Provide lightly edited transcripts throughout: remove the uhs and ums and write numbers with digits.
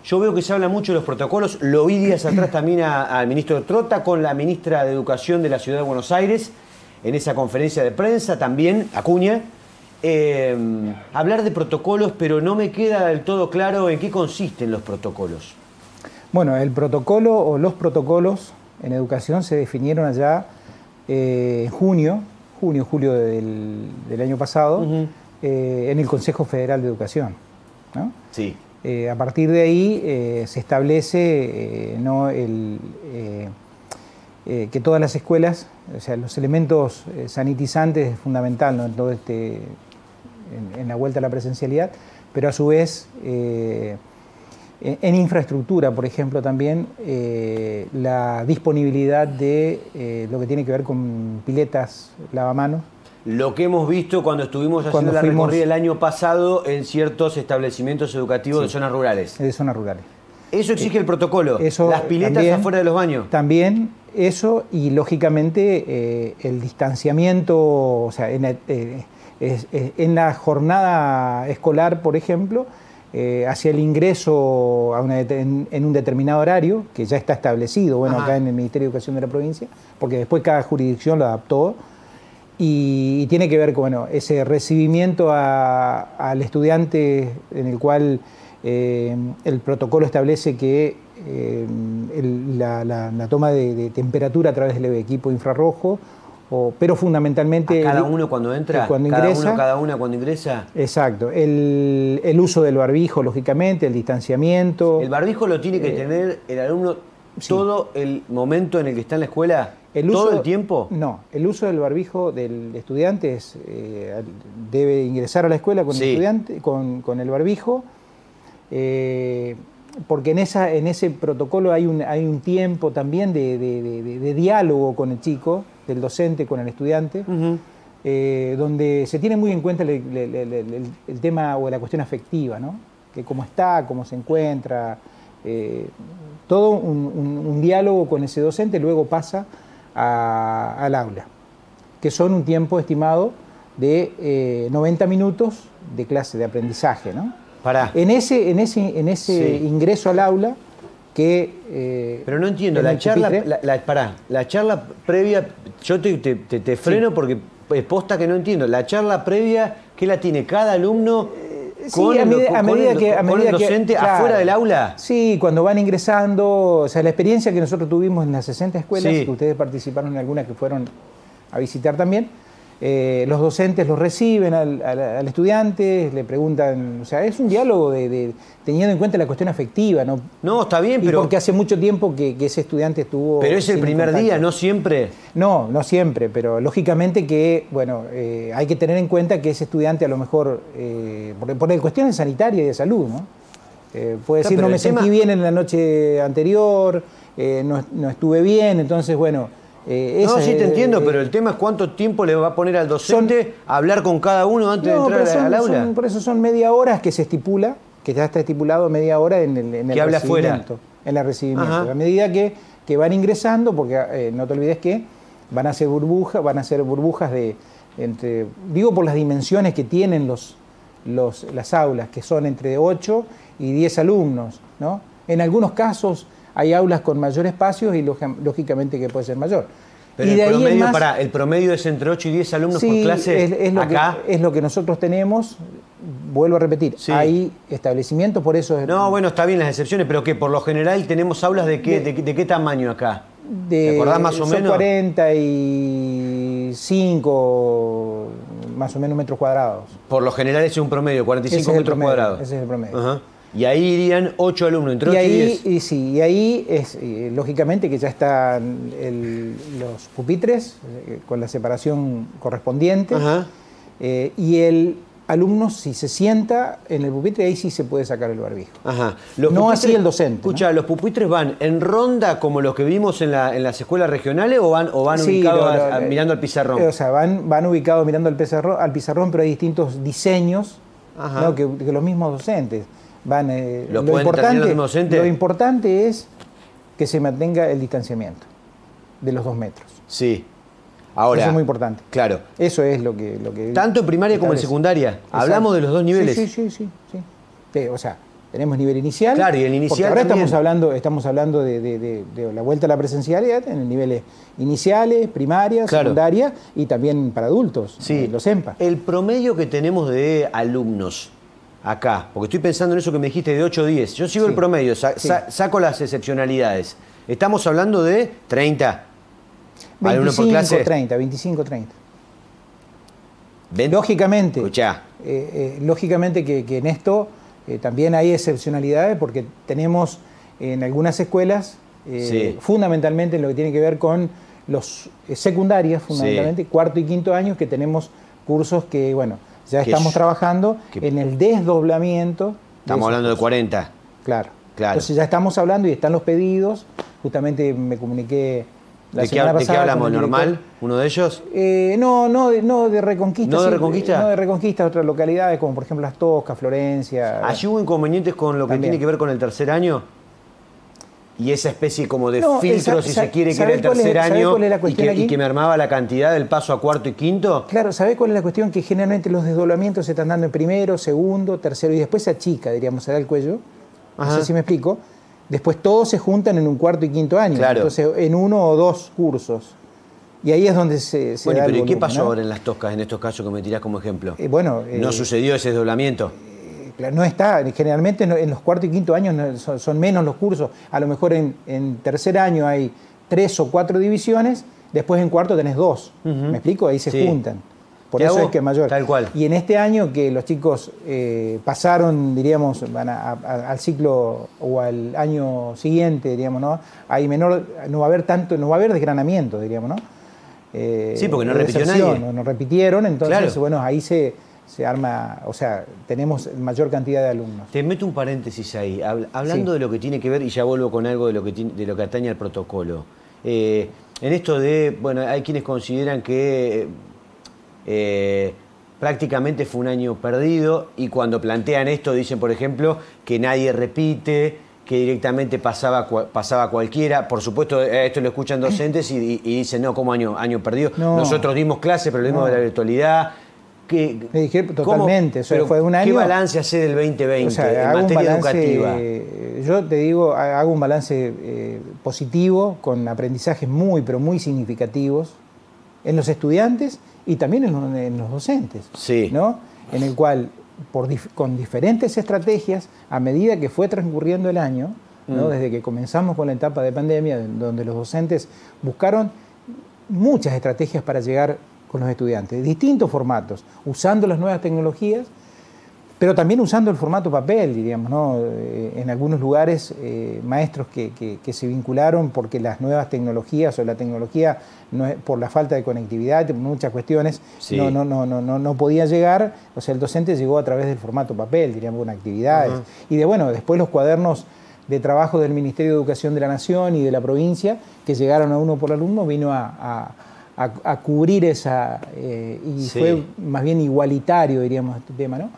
Yo veo que se habla mucho de los protocolos. Lo vi días atrás también al ministro Trota con la ministra de Educación de la Ciudad de Buenos Aires en esa conferencia de prensa, también Acuña. Hablar de protocolos, pero no me queda del todo claro en qué consisten los protocolos. Bueno, el protocolo o los protocolos en educación se definieron allá en julio del año pasado, en el Consejo Federal de Educación, ¿no? Sí. A partir de ahí se establece que todas las escuelas, o sea, los elementos sanitizantes es fundamental, ¿no? En todo en la vuelta a la presencialidad, pero a su vez en infraestructura, por ejemplo, también la disponibilidad de lo que tiene que ver con piletas, lavamanos. Lo que hemos visto cuando estuvimos haciendo la recorrida el año pasado en ciertos establecimientos educativos de zonas rurales. De zonas rurales. ¿Eso exige el protocolo? Eso ¿Las piletas también, afuera de los baños? También eso, y lógicamente el distanciamiento, o sea, en la jornada escolar, por ejemplo, hacia el ingreso en un determinado horario, que ya está establecido, bueno, acá en el Ministerio de Educación de la provincia, porque después cada jurisdicción lo adaptó, y tiene que ver con, bueno, ese recibimiento al estudiante en el cual el protocolo establece que la toma de temperatura a través del equipo infrarrojo, pero fundamentalmente... ¿A cada uno cuando entra? Cuando ingresa. ¿Cada una cuando ingresa? Exacto. El uso del barbijo, lógicamente, el distanciamiento. ¿El barbijo lo tiene que tener el alumno todo el momento en el que está en la escuela? ¿Todo el tiempo? No. El uso del barbijo del estudiante debe ingresar a la escuela con el estudiante, con el barbijo, porque en ese protocolo hay un tiempo también de diálogo con el chico, del docente con el estudiante, donde se tiene muy en cuenta el tema o la cuestión afectiva, ¿no? Que cómo está, cómo se encuentra, todo un diálogo con ese docente, luego pasa al aula, que son un tiempo estimado de 90 minutos de clase de aprendizaje, ¿no? En ese ingreso al aula que... pero no entiendo, la charla previa, yo te freno porque es posta que no entiendo. La charla previa, ¿qué la tiene cada alumno con el docente afuera del aula? Sí, cuando van ingresando, o sea, la experiencia que nosotros tuvimos en las 60 escuelas, que ustedes participaron en algunas que fueron a visitar también, los docentes los reciben al estudiante, le preguntan, o sea, es un diálogo teniendo en cuenta la cuestión afectiva, ¿no? No, está bien, pero... porque hace mucho tiempo que ese estudiante estuvo... Pero es el primer día, ¿no siempre? No, no siempre, pero lógicamente que, bueno, hay que tener en cuenta que ese estudiante a lo mejor, por cuestiones sanitarias y de salud, ¿no? Puede decir, no me sentí bien en la noche anterior, no estuve bien, entonces, bueno... no, sí te entiendo, pero el tema es cuánto tiempo le va a poner al docente a hablar con cada uno antes de entrar al aula. Por eso son media hora que se estipula, que ya está estipulado media hora en el recibimiento. En el recibimiento. A medida que van ingresando, porque no te olvides que van a hacer burbujas digo por las dimensiones que tienen las aulas, que son entre 8 y 10 alumnos, ¿no? En algunos casos hay aulas con mayor espacio y lógicamente que puede ser mayor. Pero y de el promedio es entre 8 y 10 alumnos por clase. Es lo que nosotros tenemos, vuelvo a repetir, hay establecimientos, por eso... No, bueno, está bien las excepciones, pero que por lo general tenemos aulas de qué tamaño acá. ¿Te acordás más o menos? 45 más o menos metros cuadrados. Por lo general ese es un promedio, 45 metros cuadrados. Ese es el promedio. Y ahí irían 8 alumnos, entre 8 y 10. Y ahí es, lógicamente, que ya están los pupitres con la separación correspondiente. Y el alumno, si se sienta en el pupitre, ahí sí se puede sacar el barbijo. No así el docente. Escucha, ¿los pupitres van en ronda como los que vimos en las escuelas regionales o van ubicados mirando al pizarrón? O sea, van ubicados mirando al pizarrón, pero hay distintos diseños, ¿no? que los mismos docentes. Lo importante es que se mantenga el distanciamiento de los 2 metros. Sí. Ahora, eso es muy importante. Claro. Eso es lo que tanto en primaria como en secundaria. Hablamos de los dos niveles. Sí. O sea, Tenemos nivel inicial. Claro, y el inicial porque ahora también. estamos hablando de la vuelta a la presencialidad en niveles iniciales, primaria, secundaria y también para adultos, los EMPA. El promedio que tenemos de alumnos acá, porque estoy pensando en eso que me dijiste de 8 o 10. Yo sigo el promedio, saco las excepcionalidades. Estamos hablando de 30 alumnos por clase. 25, 30. Lógicamente, lógicamente que en esto también hay excepcionalidades porque tenemos en algunas escuelas, fundamentalmente en lo que tiene que ver con los secundarias, fundamentalmente, cuarto y quinto años, que tenemos cursos que, bueno, ya estamos trabajando en el desdoblamiento. Estamos hablando de 40. Claro. Entonces ya estamos hablando y están los pedidos. Justamente me comuniqué la semana pasada. ¿De qué hablamos? ¿Normal? ¿Uno de ellos? No de Reconquista. ¿No de Reconquista? No de Reconquista, otras localidades, como por ejemplo Las Toscas, Florencia. ¿Allí hubo inconvenientes con lo que tiene que ver con el tercer año? Y esa especie como de filtro, si se quiere, que era el tercer año y que me armaba la cantidad del paso a cuarto y quinto. Claro, ¿sabés cuál es la cuestión? Que generalmente los desdoblamientos se están dando en primero, segundo, tercero y después se achica, diríamos, se da el cuello. No sé si me explico. Después todos se juntan en un cuarto y quinto año. Claro. Entonces, en 1 o 2 cursos. Y ahí es donde se bueno, da pero el volumen, ¿y qué pasó ¿no? ahora en Las Toscas, en estos casos que me tirás como ejemplo? ¿No sucedió ese desdoblamiento? No está, generalmente en los cuarto y quinto años son menos los cursos. A lo mejor en tercer año hay 3 o 4 divisiones, después en cuarto tenés 2. ¿Me explico? Ahí se juntan. Por eso es que es mayor. Tal cual. Y en este año que los chicos pasaron, diríamos, van al ciclo o al año siguiente, diríamos, ¿no? Hay menor, no va a haber desgranamiento, diríamos, ¿no? Sí, porque no repitió nadie. No repitieron, entonces, bueno, ahí se arma, o sea, tenemos mayor cantidad de alumnos. Te meto un paréntesis ahí, hablando de lo que tiene que ver, y ya vuelvo con algo de lo que atañe al protocolo. En esto de, bueno, hay quienes consideran que prácticamente fue un año perdido, y cuando plantean esto dicen, por ejemplo, que nadie repite, que directamente pasaba cualquiera. Por supuesto, esto lo escuchan docentes y dicen, no, ¿cómo año perdido? No. Nosotros dimos clase, pero lo dimos de la virtualidad. Me dije totalmente, eso fue un año. ¿Qué balance hace del 2020 o sea, en materia educativa? Yo te digo, hago un balance positivo, con aprendizajes muy, pero muy significativos en los estudiantes y también en los docentes, ¿no? En el cual, con diferentes estrategias, a medida que fue transcurriendo el año, ¿no? Desde que comenzamos con la etapa de pandemia, donde los docentes buscaron muchas estrategias para llegar con los estudiantes, de distintos formatos, usando las nuevas tecnologías, pero también usando el formato papel, diríamos, ¿no? En algunos lugares, maestros que se vincularon porque las nuevas tecnologías o la tecnología, por la falta de conectividad, por muchas cuestiones, no podía llegar. O sea, el docente llegó a través del formato papel, diríamos, con actividades. Y después los cuadernos de trabajo del Ministerio de Educación de la Nación y de la provincia, que llegaron a uno por alumno, vino a cubrir esa, fue más bien igualitario, diríamos, este tema, ¿no?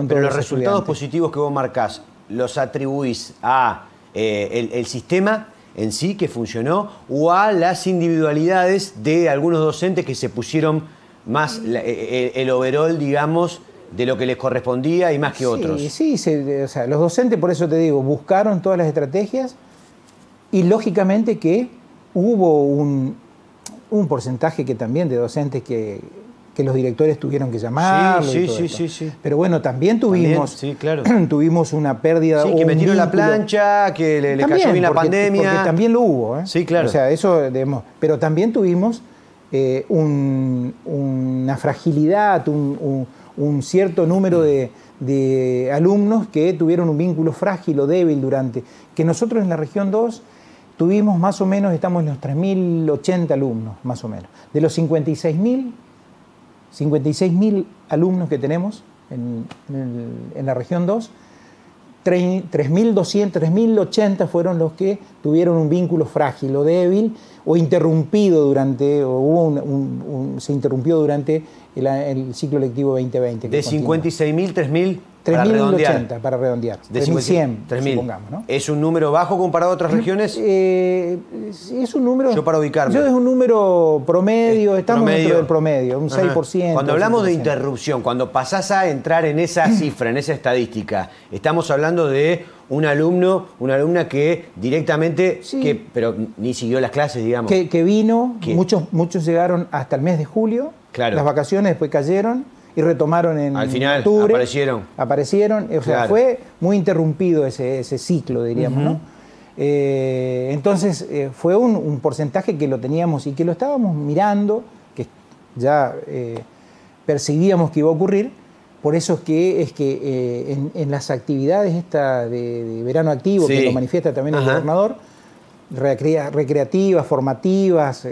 Pero los resultados positivos que vos marcás, ¿los atribuís a el sistema en sí que funcionó o a las individualidades de algunos docentes que se pusieron más el overall, digamos, de lo que les correspondía y más que otros? Sí, o sea, los docentes, por eso te digo, buscaron todas las estrategias y lógicamente que hubo un porcentaje que también de docentes que los directores tuvieron que llamar. Sí. Pero bueno, también tuvimos, tuvimos una pérdida. Sí, que metieron la plancha, que le cayó bien la pandemia. Porque también lo hubo, ¿eh? Sí, claro. O sea, eso, pero también tuvimos una fragilidad, un cierto número de alumnos que tuvieron un vínculo frágil o débil que nosotros en la región 2 tuvimos más o menos, estamos en los 3.080 alumnos, más o menos. De los 56.000 alumnos que tenemos en la región 2, 3.080 fueron los que tuvieron un vínculo frágil o débil o interrumpido se interrumpió durante el ciclo lectivo 2020. De 56.000, 3.000. 3.080 para redondear. 3.100, supongamos, ¿no? ¿Es un número bajo comparado a otras regiones? Es un número... Yo para ubicarme. Es un número promedio, estamos dentro del promedio, un 6%. Cuando hablamos 6%. de interrupción, cuando pasás a entrar en esa cifra, en esa estadística, estamos hablando de un alumno, una alumna que directamente, pero ni siguió las clases, digamos. Que vino, muchos llegaron hasta el mes de julio, las vacaciones después cayeron, y retomaron en al final, octubre. Aparecieron. O sea, fue muy interrumpido ese ciclo, diríamos, ¿no? Entonces, fue un porcentaje que lo teníamos y que lo estábamos mirando, que ya percibíamos que iba a ocurrir. Por eso es que en las actividades de verano activo, que lo manifiesta también el gobernador, recreativas, formativas,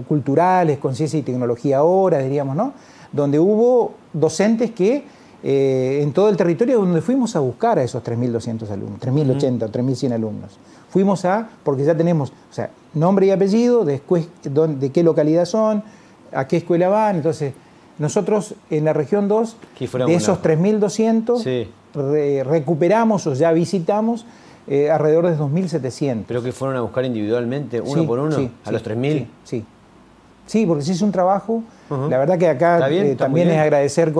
culturales, con ciencia y tecnología ahora, diríamos, ¿no? Donde hubo docentes que en todo el territorio donde fuimos a buscar a esos 3.200 alumnos, 3.080 o 3.100 alumnos. Fuimos porque ya tenemos, o sea, nombre y apellido, de qué localidad son, a qué escuela van. Entonces, nosotros en la región 2, de esos 3.200, recuperamos o ya visitamos alrededor de 2.700. ¿Pero que fueron a buscar individualmente, uno por uno, a los 3.000? Sí, porque se hizo un trabajo. La verdad que acá también es agradecer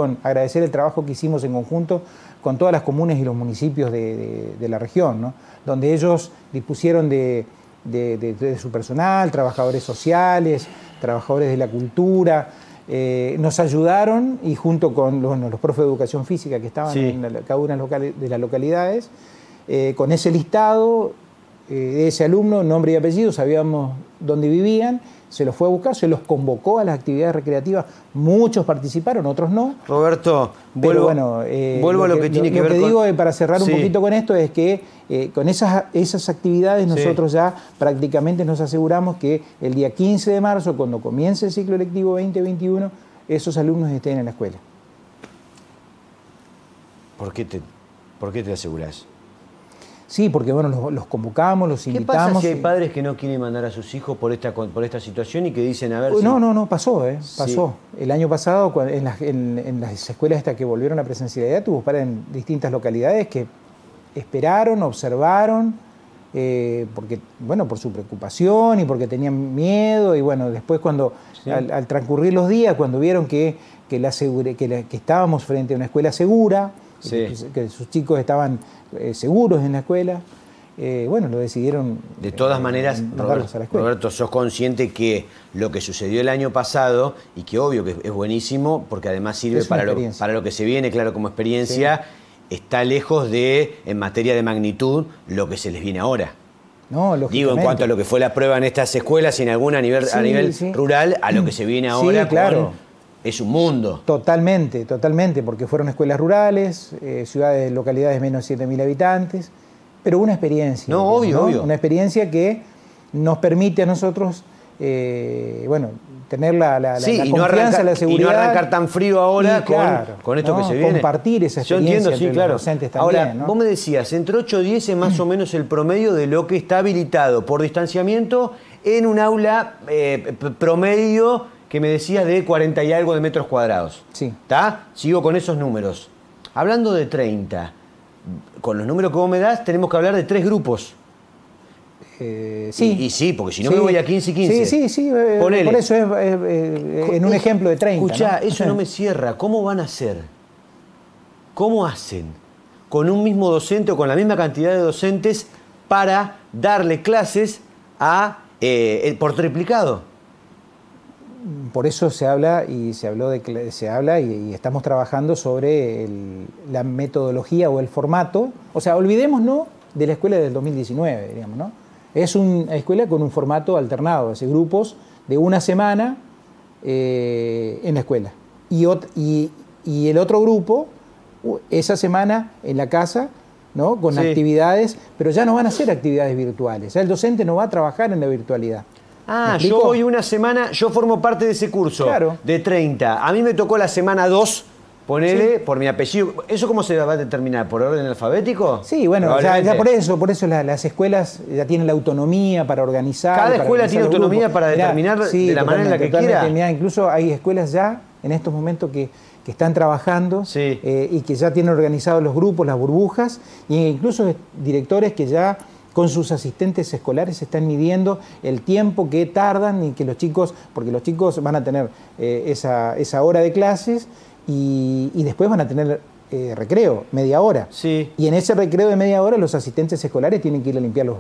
el trabajo que hicimos en conjunto con todas las comunas y los municipios de la región, ¿no? Donde ellos dispusieron de su personal, trabajadores sociales, trabajadores de la cultura, nos ayudaron y junto con los profes de educación física que estaban en cada una de las localidades, con ese listado de ese alumno, nombre y apellido, sabíamos dónde vivían, se los fue a buscar, se los convocó a las actividades recreativas, muchos participaron, otros no. Roberto, vuelvo a lo que tiene que ver con... Lo que digo para cerrar un poquito con esto es que con esas actividades nosotros ya prácticamente nos aseguramos que el día 15 de marzo, cuando comience el ciclo lectivo 2021, esos alumnos estén en la escuela. ¿Por qué te asegurás? Sí, porque bueno, los convocamos, los invitamos. ¿Qué pasa si hay padres que no quieren mandar a sus hijos por esta situación y que dicen, a ver si... No, pasó. El año pasado, en las escuelas estas que volvieron a presencialidad, tuvo padres en distintas localidades que esperaron, observaron, porque, bueno, por su preocupación y porque tenían miedo, y bueno, después cuando, al transcurrir los días, cuando vieron que estábamos frente a una escuela segura, que sus chicos estaban seguros en la escuela, bueno, lo decidieron. De todas maneras, Roberto, sos consciente que lo que sucedió el año pasado, y que obvio que es buenísimo, porque además sirve para lo que se viene, claro, como experiencia, está lejos de, en materia de magnitud, lo que se les viene ahora. No, digo, en cuanto a lo que fue la prueba en estas escuelas y en alguna a nivel rural, a lo que se viene ahora, claro. Es un mundo. Totalmente, porque fueron escuelas rurales, ciudades, localidades de menos de 7.000 habitantes, pero una experiencia. Obvio. Una experiencia que nos permite a nosotros, tener la confianza, la seguridad. Y no arrancar tan frío ahora con esto que se viene. Compartir esa experiencia entre los docentes también. Ahora, vos me decías, entre 8 y 10 es más o menos el promedio de lo que está habilitado por distanciamiento en un aula promedio que me decías de 40 y algo de metros cuadrados. ¿Está? Sigo con esos números. Hablando de 30, con los números que vos me das, tenemos que hablar de 3 grupos. Y sí, porque si no me voy a 15 y 15. Sí. Por eso es en un ejemplo de 30. Escuchá, eso no me cierra. ¿Cómo van a hacer? ¿Cómo hacen? Con un mismo docente o con la misma cantidad de docentes para darle clases por triplicado. Por eso se habla y estamos trabajando sobre la metodología o el formato. O sea, olvidémonos de la escuela del 2019, diríamos, ¿no? Es una escuela con un formato alternado, es decir, grupos de una semana en la escuela. Y el otro grupo, esa semana en la casa, ¿no? Con actividades, pero ya no van a ser actividades virtuales. Ya el docente no va a trabajar en la virtualidad. Yo voy una semana, yo formo parte de ese curso de 30. A mí me tocó la semana 2, ponele, por mi apellido. ¿Eso cómo se va a determinar? ¿Por orden alfabético? Sí, bueno, ya por eso las escuelas ya tienen la autonomía para organizar. Cada escuela tiene autonomía para determinar de la manera en la que quiera. Incluso hay escuelas ya en estos momentos que están trabajando y que ya tienen organizados los grupos, las burbujas, e incluso directores que ya con sus asistentes escolares están midiendo el tiempo que tardan y que los chicos, porque los chicos van a tener esa hora de clases y después van a tener recreo, media hora. Sí. Y en ese recreo de media hora los asistentes escolares tienen que ir a limpiarlos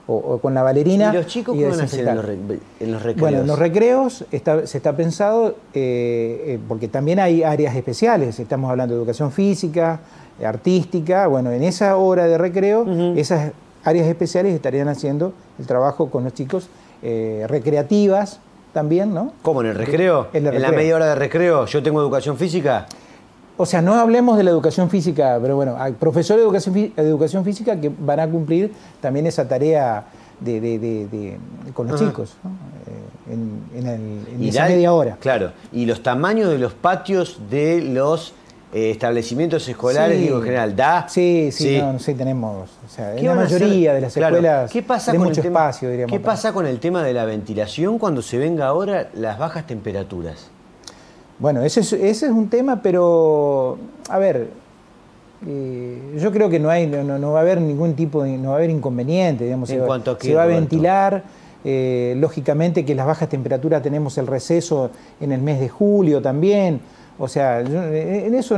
o con la valerina. ¿Y los chicos qué van a hacer en los recreos? Bueno, en los recreos se está pensado, porque también hay áreas especiales, estamos hablando de educación física, artística, bueno, en esa hora de recreo, esas áreas especiales estarían haciendo el trabajo con los chicos, recreativas también, ¿no? ¿Cómo, en el recreo? ¿En la media hora de recreo yo tengo educación física? O sea, no hablemos de la educación física, pero bueno, hay profesores de educación física que van a cumplir también esa tarea con los chicos, ¿no? en esa media hora. Claro, y los tamaños de los patios de los establecimientos escolares, digo, en general, ¿da? Sí, tenemos, o sea, en la mayoría de las escuelas de mucho espacio, diríamos. ¿Qué pasa con el tema de la ventilación cuando se venga ahora las bajas temperaturas? Bueno, ese es un tema, pero, a ver, yo creo que no va a haber ningún tipo no va a haber inconveniente, digamos, ¿En cuanto a qué, se va a Roberto? Ventilar, lógicamente que las bajas temperaturas tenemos el receso en el mes de julio también, o sea, en eso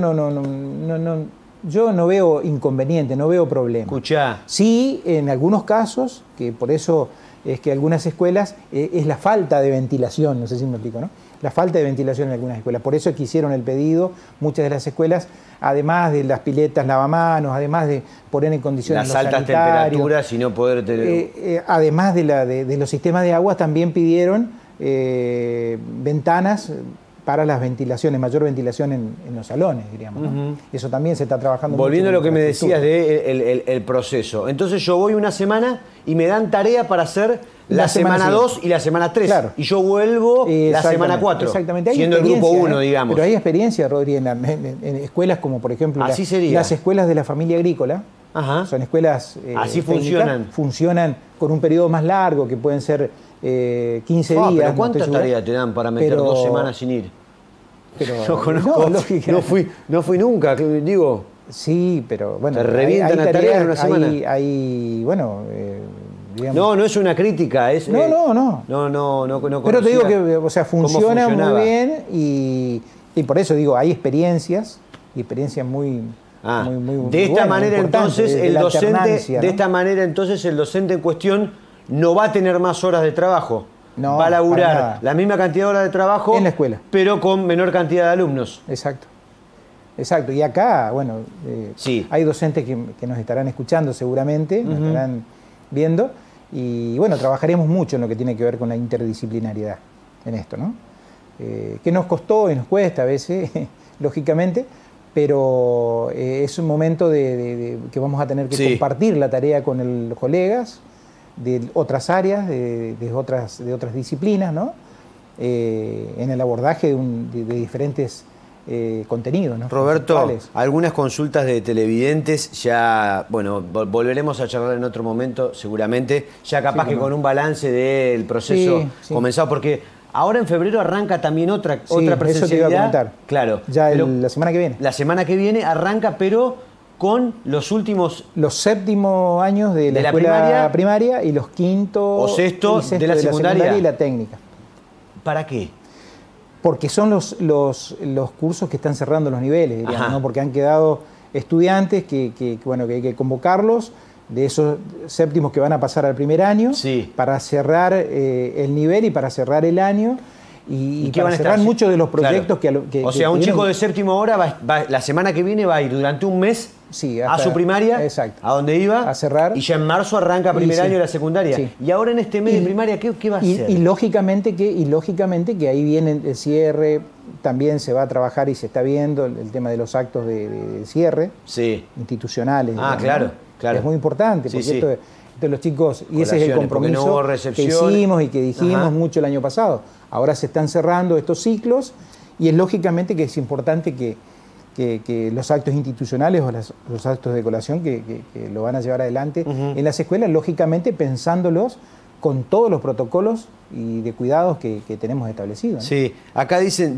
yo no veo inconveniente, no veo problema. Escuchá. Sí, en algunos casos, que por eso es que algunas escuelas, es la falta de ventilación, no sé si me explico, ¿no? La falta de ventilación en algunas escuelas. Por eso es que hicieron el pedido, muchas de las escuelas, además de las piletas lavamanos, además de poner en condiciones las altas temperaturas y no poder tener... además de los sistemas de agua, también pidieron ventanas para las ventilaciones, mayor ventilación en los salones, diríamos, ¿no? Eso también se está trabajando. Volviendo a lo que me decías del proceso. Entonces yo voy una semana y me dan tarea para hacer la semana 2 y la semana 3. Claro. Y yo vuelvo la semana 4. Exactamente. Siendo el grupo 1, digamos. Pero hay experiencia, Rodri, en escuelas como, por ejemplo, las escuelas de la familia agrícola. Ajá. Son escuelas así funcionan. Funcionan con un periodo más largo, que pueden ser 15 días. ¿Pero cuántas tareas te dan para meter 2 semanas sin ir? Pero, no conozco, no fui nunca, digo. Sí, pero bueno. Te revientan la tarea en una semana. Digamos. No es una crítica, es... No. Pero te digo que, o sea, funciona muy bien y por eso digo, hay experiencias muy de esta manera entonces el docente, de esta manera entonces el docente en cuestión no va a tener más horas de trabajo. No, va a laburar la misma cantidad de horas de trabajo en la escuela, pero con menor cantidad de alumnos. Exacto. Y acá, bueno, hay docentes que nos estarán escuchando seguramente, nos estarán viendo, y bueno, trabajaremos mucho en lo que tiene que ver con la interdisciplinariedad en esto, ¿no? Que nos costó y nos cuesta a veces, lógicamente, pero es un momento que vamos a tener que compartir la tarea con los colegas de otras áreas, de otras disciplinas, ¿no? En el abordaje de diferentes contenidos, ¿no? Roberto, algunas consultas de televidentes, ya, bueno, volveremos a charlar en otro momento, seguramente, ya capaz que con un balance del proceso comenzado, porque ahora en febrero arranca también otra presencialidad. Eso te iba a comentar. Claro. Ya la semana que viene. La semana que viene arranca, pero con los séptimos años de la escuela primaria y los quinto o sexto de la secundaria y la técnica. ¿Para qué? Porque son los cursos que están cerrando los niveles, diríamos, ¿no? Porque han quedado estudiantes que hay que convocarlos, de esos séptimos que van a pasar al primer año, para cerrar el nivel y para cerrar el año. Y para cerrar muchos de los proyectos que... O sea, un chico de séptimo hora la semana que viene va a ir durante un mes a su primaria, a donde iba, a cerrar. Y ya en marzo arranca primer año de la secundaria. Y ahora en este mes de primaria, ¿qué va a hacer? Y lógicamente que ahí viene el cierre, también se va a trabajar y se está viendo el tema de los actos de cierre institucionales. Claro. Es muy importante, porque esto los chicos, y ese es el compromiso que hicimos y que dijimos mucho el año pasado. Ahora se están cerrando estos ciclos y es lógicamente que es importante que los actos institucionales o los actos de colación que lo van a llevar adelante en las escuelas, lógicamente pensándolos con todos los protocolos y de cuidados que tenemos establecidos, ¿no? Sí, acá dicen,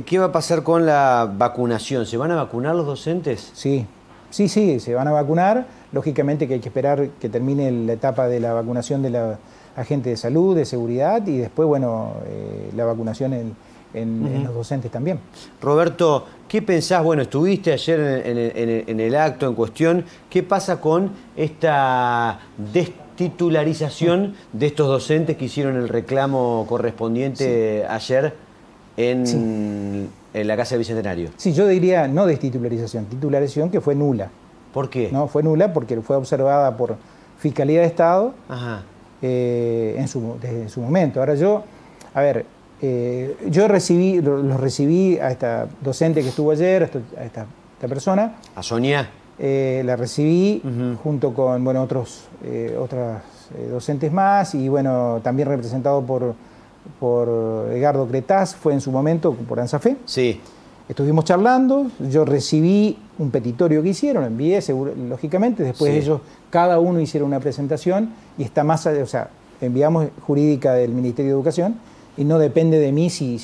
¿qué va a pasar con la vacunación? ¿Se van a vacunar los docentes? Sí, se van a vacunar. Lógicamente que hay que esperar que termine la etapa de la vacunación de la agente de salud, de seguridad, y después, bueno, la vacunación en los docentes también. Roberto, ¿qué pensás? Bueno, estuviste ayer en el acto en cuestión. ¿Qué pasa con esta destitularización de estos docentes que hicieron el reclamo correspondiente ayer en la Casa del Bicentenario? Sí, yo diría no destitularización, titularización que fue nula. ¿Por qué? No, fue nula porque fue observada por Fiscalía de Estado desde su momento. Ahora yo los recibí a esta docente que estuvo ayer, a esta persona. ¿A Sonia? La recibí junto con otras docentes más y bueno, también representado por Edgardo Cretaz, fue en su momento por ANSAFE. Sí. Estuvimos charlando, yo recibí un petitorio que hicieron, envié lógicamente, después ellos, cada uno hicieron una presentación y está más allá, o sea, enviamos jurídica del Ministerio de Educación y no depende de mí si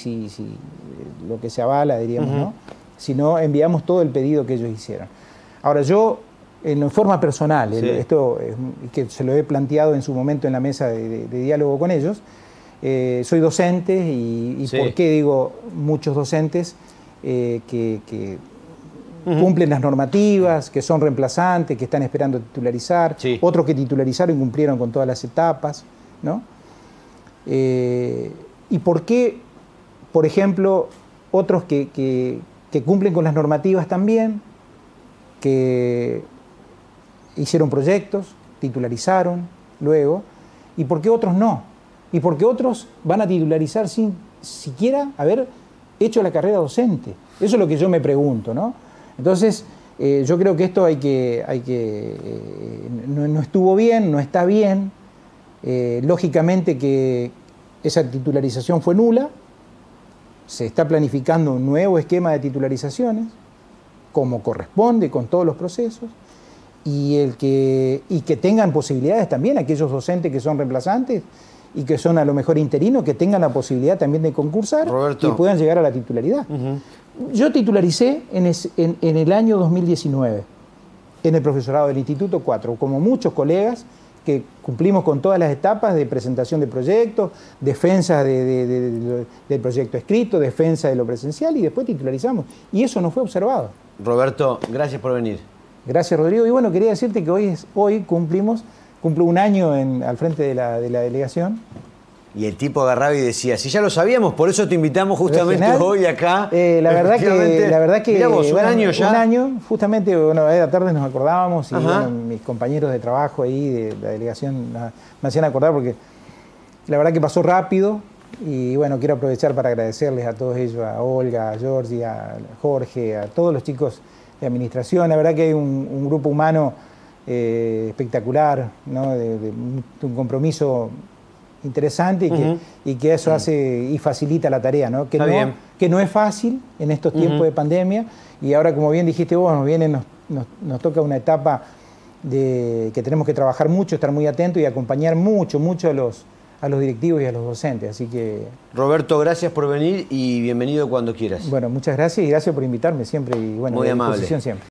lo que se avala, diríamos, ¿no? Sino enviamos todo el pedido que ellos hicieron. Ahora yo, en forma personal, esto que se lo he planteado en su momento en la mesa de diálogo con ellos, soy docente y ¿por qué digo muchos docentes que cumplen las normativas, que son reemplazantes, que están esperando titularizar, otros que titularizaron y cumplieron con todas las etapas, ¿no? ¿Y por qué, por ejemplo, otros que cumplen con las normativas también, que hicieron proyectos, titularizaron luego, y por qué otros no? Y por qué otros van a titularizar sin siquiera haber hecho la carrera docente. Eso es lo que yo me pregunto, ¿no? Entonces, yo creo que esto no estuvo bien, no está bien. Lógicamente que esa titularización fue nula. Se está planificando un nuevo esquema de titularizaciones, como corresponde, con todos los procesos, y que tengan posibilidades también aquellos docentes que son reemplazantes y que son a lo mejor interinos, que tengan la posibilidad también de concursar, Roberto, y puedan llegar a la titularidad. Yo titularicé en el año 2019, en el profesorado del Instituto 4, como muchos colegas que cumplimos con todas las etapas de presentación de proyectos, defensa del proyecto escrito, defensa de lo presencial, y después titularizamos. Y eso no fue observado. Roberto, gracias por venir. Gracias, Rodrigo. Y bueno, quería decirte que hoy cumplo un año al frente de la delegación. Y el tipo agarraba y decía, si ya lo sabíamos, por eso te invitamos justamente hoy acá. La verdad que mirá vos, un año ya. Un año, justamente, a la tarde nos acordábamos y mis compañeros de trabajo ahí de la delegación me hacían acordar porque la verdad que pasó rápido y bueno, quiero aprovechar para agradecerles a todos ellos, a Olga, a Georgie, a Jorge, a todos los chicos de administración. La verdad que hay un grupo humano espectacular, ¿no? de un compromiso interesante y que eso hace y facilita la tarea, ¿no? Que no es fácil en estos tiempos de pandemia, y ahora, como bien dijiste vos, nos toca una etapa que tenemos que trabajar mucho, estar muy atentos y acompañar mucho a los directivos y a los docentes. Así que... Roberto, gracias por venir y bienvenido cuando quieras. Bueno, muchas gracias y gracias por invitarme siempre y bueno, muy amable. A disposición siempre.